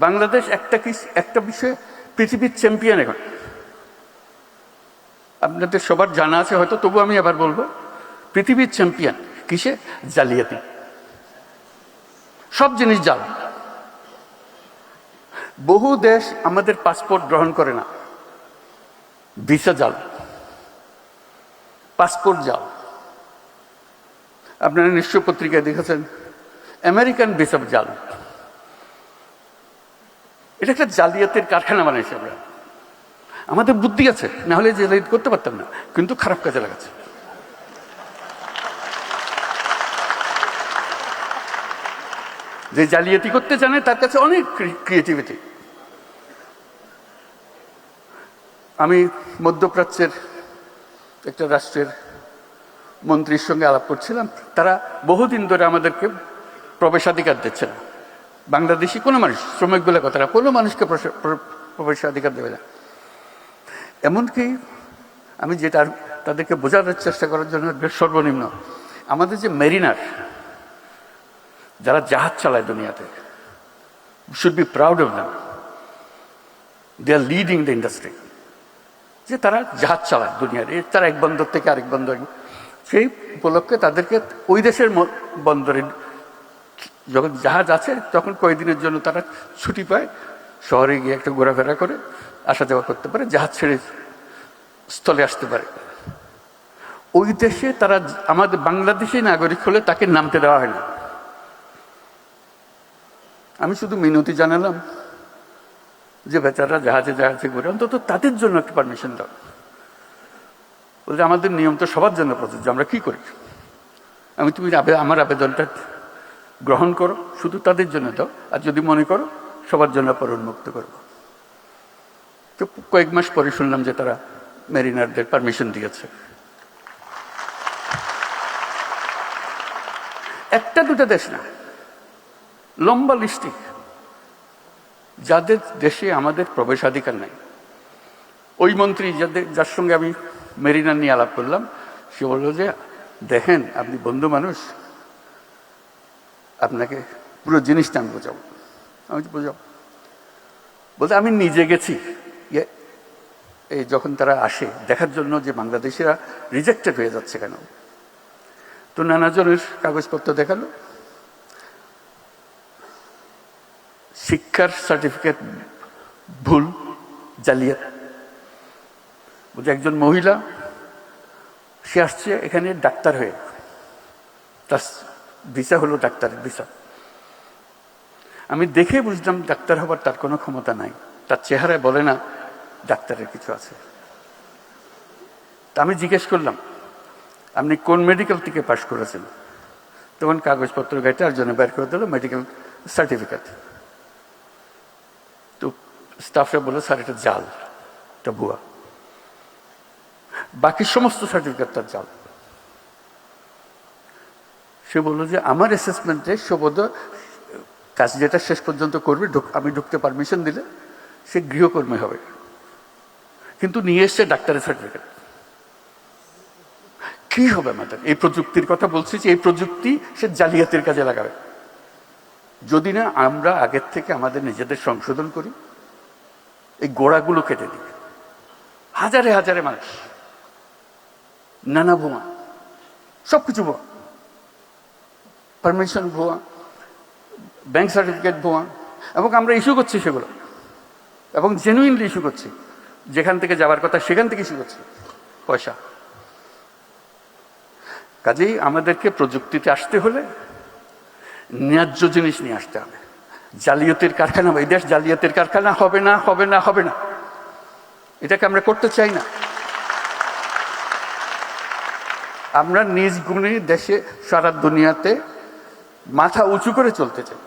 বাংলাদেশ একটা বিষয়ে পৃথিবীর চ্যাম্পিয়ন এখন। আপনাদের সবার জানা আছে হয়তো, তবু আমি আবার বলবো, পৃথিবীর চ্যাম্পিয়ন কিসে? জালিয়াতি। সব জিনিস জাল। বহু দেশ আমাদের পাসপোর্ট গ্রহণ করে না, ভিসা জাল, পাসপোর্ট জাল। আপনারা নিশ্চয় পত্রিকায় দেখেছেন আমেরিকান ভিসা জাল। এটা একটা জালিয়াতের কারখানা বানাইছে আমরা। আমাদের বুদ্ধি আছে, না হলে জালিয়াতি করতে পারতাম না, কিন্তু খারাপ কাজে লাগাচ্ছে। যে জালিয়াতি করতে জানে তার কাছে অনেক ক্রিয়েটিভিটি। আমি মধ্যপ্রাচ্যের একটা রাষ্ট্রের মন্ত্রীর সঙ্গে আলাপ করছিলাম। তারা বহুদিন ধরে আমাদেরকে প্রবেশাধিকার দিচ্ছে না। বাংলাদেশি কোনো মানুষ, শ্রমিক বলে কথাটা, কোনো মানুষকে প্রবেশাধিকার দেবে না। এমনকি আমি যেটা তাদেরকে বোঝানোর চেষ্টা করার জন্য সর্বনিম্ন, আমাদের যে মেরিনার, যারা জাহাজ চালায় দুনিয়াতে, should be proud of them, they are leading the industry. যে তারা জাহাজ চালায় দুনিয়ার, তারা এক বন্দর থেকে আরেক বন্দর, সেই উপলক্ষে তাদেরকে ওই দেশের বন্দরে যখন জাহাজ আছে তখন কয়েকদিনের জন্য তারা ছুটি পায়, শহরে গিয়ে একটা ঘোরাফেরা করে আসা যাওয়া করতে পারে, জাহাজ ছেড়ে স্থলে আসতে পারে। ওই দেশে তারা আমাদের বাংলাদেশি নাগরিক হলে তাকে নামতে দেওয়া হয় না। আমি শুধু মিনতি জানালাম যে বেচারা জাহাজে জাহাজে ঘুরে, অন্তত তাদের জন্য একটা পারমিশন দাও। বলছে আমাদের নিয়ম তো সবার জন্য প্রযোজ্য, আমরা কি করি? তুমি আমার আবেদনটা গ্রহণ করো, শুধু তাদের জন্য দাও, আর যদি মনে করো সবার জন্য পর উন্মুক্ত করবো। তো কয়েক মাস পরে শুনলাম যে তারা মেরিনারদের পারমিশন দিয়েছে। একটা দুটা দেশ না, লম্বা লিস্টি যাদের দেশে আমাদের প্রবেশাধিকার নাই। ওই মন্ত্রী যার সঙ্গে আমি মেরিনার নিয়ে আলাপ করলাম, সে বলল যে দেখেন আপনি বন্ধু মানুষ, আপনাকে পুরো জিনিসটা আমি বোঝাবো। আমি বোঝাবো বলতে আমি নিজে গেছি, এই যখন তারা আসে দেখার জন্য যে বাংলাদেশিরা রিজেক্টেড হয়ে যাচ্ছে কেন, তো নানাজনের কাগজপত্র দেখালো, শিক্ষার সার্টিফিকেট ভুল, জালিয়াত। বলছে একজন মহিলা, সে আসছে এখানে ডাক্তার হয়ে, তার ভিসা হলো ডাক্তারের ভিসা। আমি দেখে বুঝলাম ডাক্তার হবার তার কোনো ক্ষমতা নাই, তার চেহারায় বলে না ডাক্তারের কিছু আছে। তা আমি জিজ্ঞেস করলাম আপনি কোন মেডিকেল থেকে পাশ করেছেন? তখন কাগজপত্র গাইতে আর জন্য বের করে দিল মেডিকেল সার্টিফিকেট। তো স্টাফরা বললো স্যার এটা জাল, এটা ভুয়া, বাকি সমস্ত সার্টিফিকেট তার জাল। সে বললো যে আমার অ্যাসেসমেন্টে সবোধ কাজ যেটা শেষ পর্যন্ত করবে, আমি ঢুকতে পারমিশন দিলে সে গৃহকর্মী হবে, কিন্তু নিয়ে এসছে ডাক্তারের সার্টিফিকেট। কি হবে আমাদের? এই প্রযুক্তির কথা বলছি যে এই প্রযুক্তি সে জালিয়াতির কাজে লাগাবে। যদি না আমরা আগের থেকে আমাদের নিজেদের সংশোধন করি, এই গোড়াগুলো কেটে দিই। হাজারে হাজারে মানুষ, নানা ভুয়া, সবকিছু ভুয়া, পারমিশন ভুয়া, ব্যাংক সার্টিফিকেট ভুয়া, এবং আমরা ইস্যু করছি সেগুলো, এবং জেনুইনলি ইস্যু করছি। যেখান থেকে যাওয়ার কথা সেখান থেকে ইস্যু করছি পয়সা। কাজেই আমাদেরকে প্রযুক্তিতে আসতে হলে ন্যায্য জিনিস নিয়ে আসতে হবে। জালিয়াতির কারখানা, এই দেশ জালিয়াতির কারখানা হবে না, হবে না, হবে না। এটাকে আমরা করতে চাই না। আমরা নিজ গুণে দেশে সারা দুনিয়াতে মাথা উঁচু করে চলতে চাই,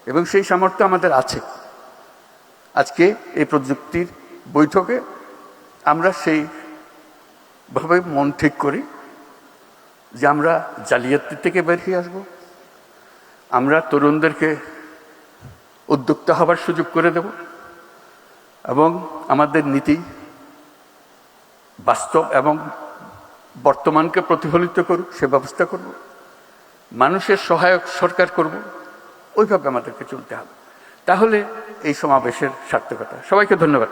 এবং সেই সামর্থ্য আমাদের আছে। আজকে এই প্রযুক্তির বৈঠকে আমরা সেইভাবে মন ঠিক করি যে আমরা জালিয়াতি থেকে বের হয়ে আসবো। আমরা তরুণদেরকে উদ্যোক্তা হবার সুযোগ করে দেব, এবং আমাদের নীতি বাস্তব এবং বর্তমানকে প্রতিফলিত করুক সে ব্যবস্থা করব। মানুষের সহায়ক সরকার করব, ওইভাবে আমাদেরকে চলতে হবে। তাহলে এই সমাবেশের সার্থকতা। সবাইকে ধন্যবাদ।